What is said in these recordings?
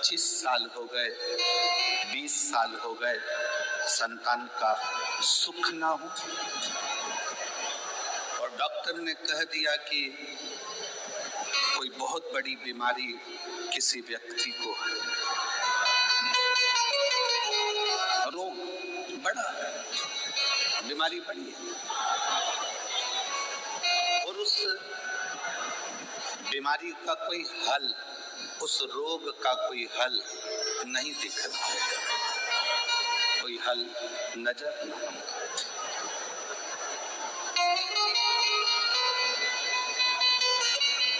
25 साल हो गए, 20 साल हो गए, संतान का सुख ना हो, और डॉक्टर ने कह दिया कि कोई बहुत बड़ी बीमारी किसी व्यक्ति को है, रोग बड़ा है, बीमारी बड़ी है, और उस बीमारी का कोई हल, उस रोग का कोई हल नहीं दिख रहा, कोई हल नजर नहीं,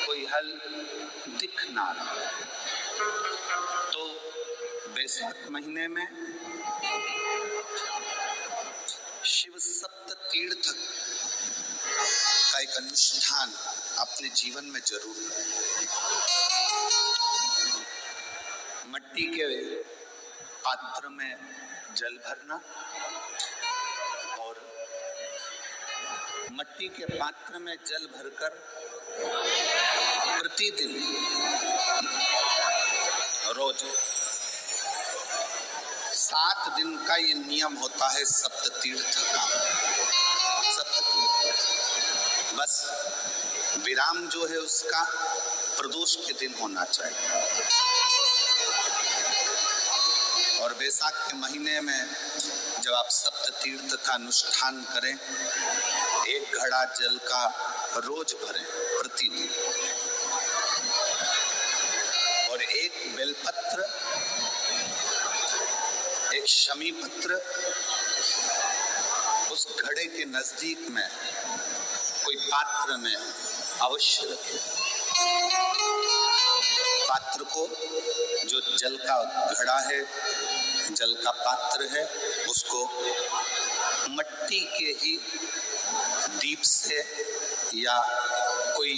कोई हल दिख ना रहा। तो बैसाख महीने में शिव सप्त तीर्थ का एक अनुष्ठान अपने जीवन में जरूर करें। मट्टी के पात्र में जल भरना और मट्टी के पात्र में जल भरकर प्रतिदिन रोज 7 दिन का ये नियम होता है सप्त तीर्थ का। बस विराम जो है उसका प्रदोष के दिन होना चाहिए। और बैसाख के महीने में जब आप सप्त तीर्थ का अनुष्ठान करें, 1 घड़ा जल का रोज भरें प्रतिदिन, और 1 बेलपत्र, 1 शमी पत्र उस घड़े के नजदीक में कोई पात्र में अवश्य रखें। पात्र को, जो जल का घड़ा है, जल का पात्र है, उसको मट्टी के ही दीप से या कोई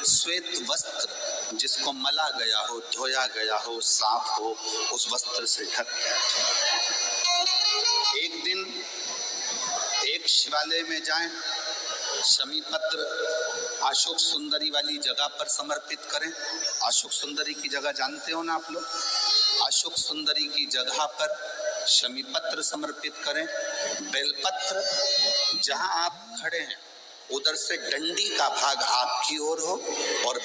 श्वेत वस्त्र जिसको मला गया हो, धोया गया हो, साफ हो, उस वस्त्र से ढक। एक दिन एक शिवालय में जाएं, शमी पत्र अशोक सुंदरी वाली जगह पर समर्पित करें। अशोक सुंदरी की जगह जानते हो ना आप लोग? अशोक सुंदरी की जगह पर शमी पत्र समर्पित करें। बेलपत्र जहां आप खड़े हैं उधर से डंडी का भाग आपकी ओर हो, और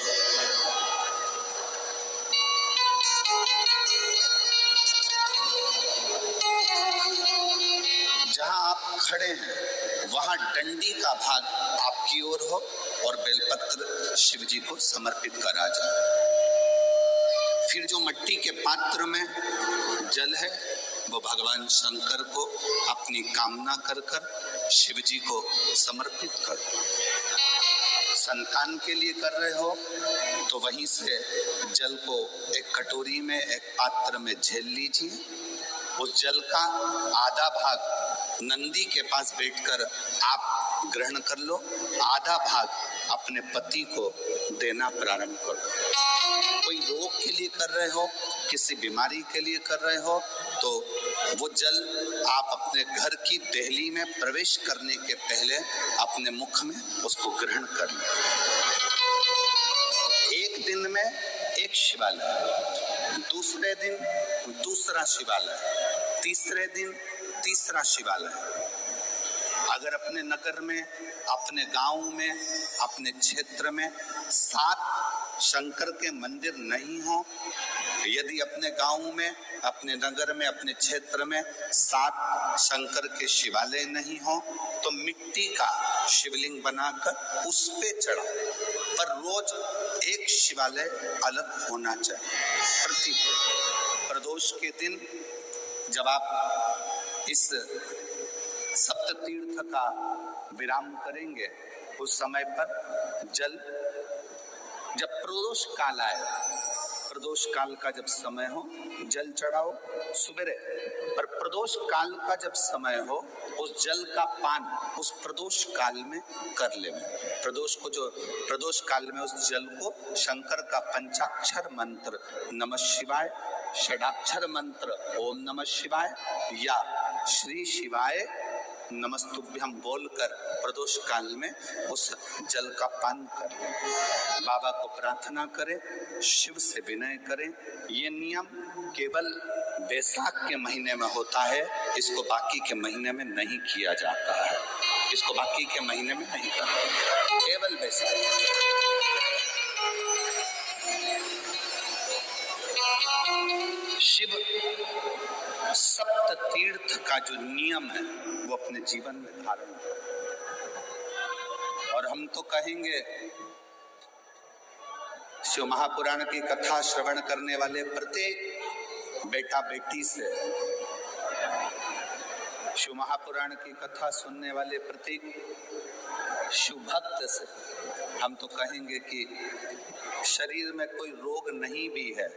जहां आप खड़े हैं वहां डंडी का भाग आपकी ओर हो, और बेलपत्र शिव जी को समर्पित करा जाए। फिर जो मट्टी के पात्र में जल है वो भगवान शंकर को अपनी कामना कर कर शिव जी को समर्पित कर। संतान के लिए कर रहे हो तो वहीं से जल को एक कटोरी में, एक पात्र में झेल लीजिए। उस जल का आधा भाग नंदी के पास बैठकर आप ग्रहण कर लो, आधा भाग अपने पति को देना प्रारंभ करो। कोई रोग के लिए कर रहे हो, किसी बीमारी के लिए कर रहे हो, तो वो जल आप अपने घर की देहली में प्रवेश करने के पहले अपने मुख में उसको ग्रहण कर लो। एक दिन में एक शिवालय, दूसरे दिन दूसरा शिवालय, तीसरे दिन तीसरा शिवालय। अगर अपने नगर में, अपने गांव में, अपने क्षेत्र में 7 शंकर के मंदिर नहीं हो, यदि अपने गांव में, अपने नगर में, अपने क्षेत्र में 7 शंकर के शिवालय नहीं हो, तो मिट्टी का शिवलिंग बनाकर उस पे चढ़ाओ, पर रोज एक शिवालय अलग होना चाहिए। प्रतिदिन प्रदोष के दिन जब आप इस सप्त तीर्थ का विराम करेंगे, उस समय पर जल, जब प्रदोष काल आए, प्रदोष काल का जब समय हो जल चढ़ाओ सुबेरे, पर प्रदोष काल का जब समय हो उस जल का पान उस प्रदोष काल में कर ले। प्रदोष को, जो प्रदोष काल में उस जल को शंकर का पंचाक्षर मंत्र नमः शिवाय, षडाक्षर मंत्र ओम नमः शिवाय या श्री शिवाय नमस्तुभ्यम बोलकर प्रदोष काल में उस जल का पान करें, बाबा को प्रार्थना करें, शिव से विनय करें। ये नियम केवल बैसाख के महीने में होता है, इसको बाकी के महीने में नहीं किया जाता है, इसको बाकी के महीने में नहीं करते, केवल बैसाख। शिव सप्त तीर्थ का जो नियम है वो अपने जीवन में धारण करें। और हम तो कहेंगे शिव महापुराण की कथा श्रवण करने वाले प्रत्येक बेटा बेटी से, शिव महापुराण की कथा सुनने वाले प्रत्येक शिव भक्त से हम तो कहेंगे कि शरीर में कोई रोग नहीं भी है,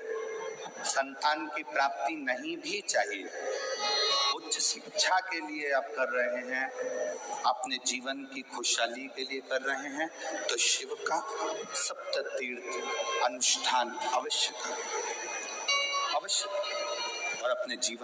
संतान की प्राप्ति नहीं भी चाहिए, उच्च शिक्षा के लिए आप कर रहे हैं, अपने जीवन की खुशहाली के लिए कर रहे हैं, तो शिव का सप्त तीर्थ अनुष्ठान अवश्य करें, अवश्य, और अपने जीवन